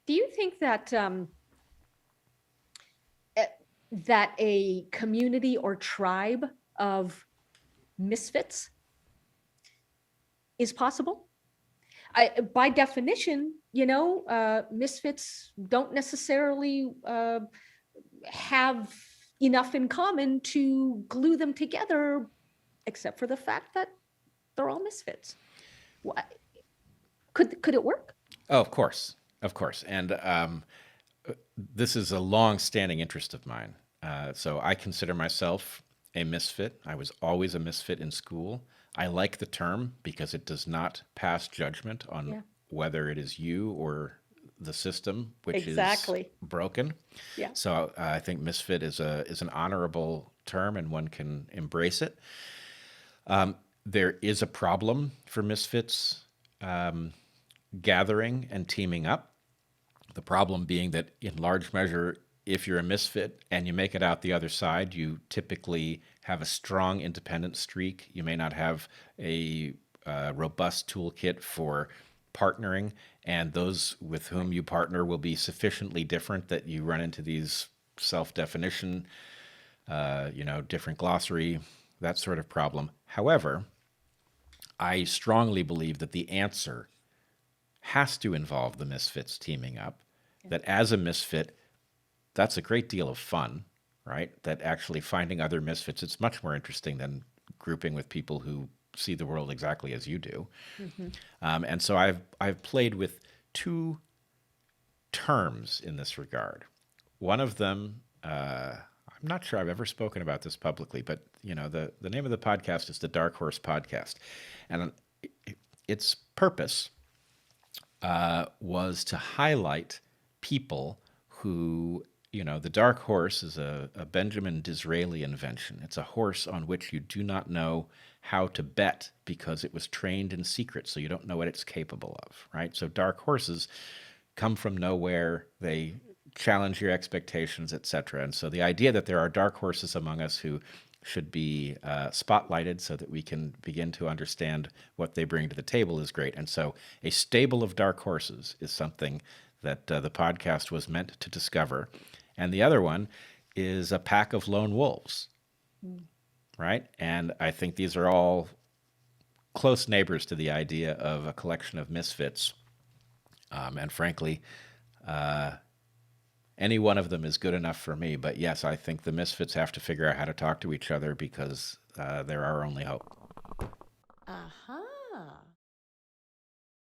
Do you think that eh, that a community or tribe of misfits is possible? By definition, misfits don't necessarily have enough in common to glue them together, except for the fact that they're all misfits. What, could it work? Oh, of course, and this is a long-standing interest of mine. So I consider myself a misfit. I was always a misfit in school. I like the term because it does not pass judgment on Yeah, whether it is you or the system which is exactly. broken. Yeah. So I think misfit is an honorable term, and one can embrace it. There is a problem for misfits gathering and teaming up. The problem being that, in large measure, if you're a misfit and you make it out the other side, you typically have a strong independent streak. You may not have a robust toolkit for partnering, and those with whom Right. you partner will be sufficiently different that you run into these self-definition, different glossary, that sort of problem. However, I strongly believe that the answer has to involve the misfits teaming up. Yeah. That as a misfit, that's a great deal of fun, right? That actually finding other misfits, it's much more interesting than grouping with people who see the world exactly as you do. Mm-hmm. And so I've played with two terms in this regard. One of them, I'm not sure I've ever spoken about this publicly, but the name of the podcast is the Dark Horse Podcast, and its purpose was to highlight people who, the dark horse is a Benjamin Disraeli invention. It's a horse on which you do not know how to bet because it was trained in secret, so you don't know what it's capable of, right? So dark horses come from nowhere. They challenge your expectations, etc. And so the idea that there are dark horses among us who should be spotlighted so that we can begin to understand what they bring to the table is great. And so a stable of dark horses is something that the podcast was meant to discover. And the other one is a pack of lone wolves, Mm. right? And I think these are all close neighbors to the idea of a collection of misfits. And frankly, any one of them is good enough for me. But yes, I think the misfits have to figure out how to talk to each other because they're our only hope. Uh-huh.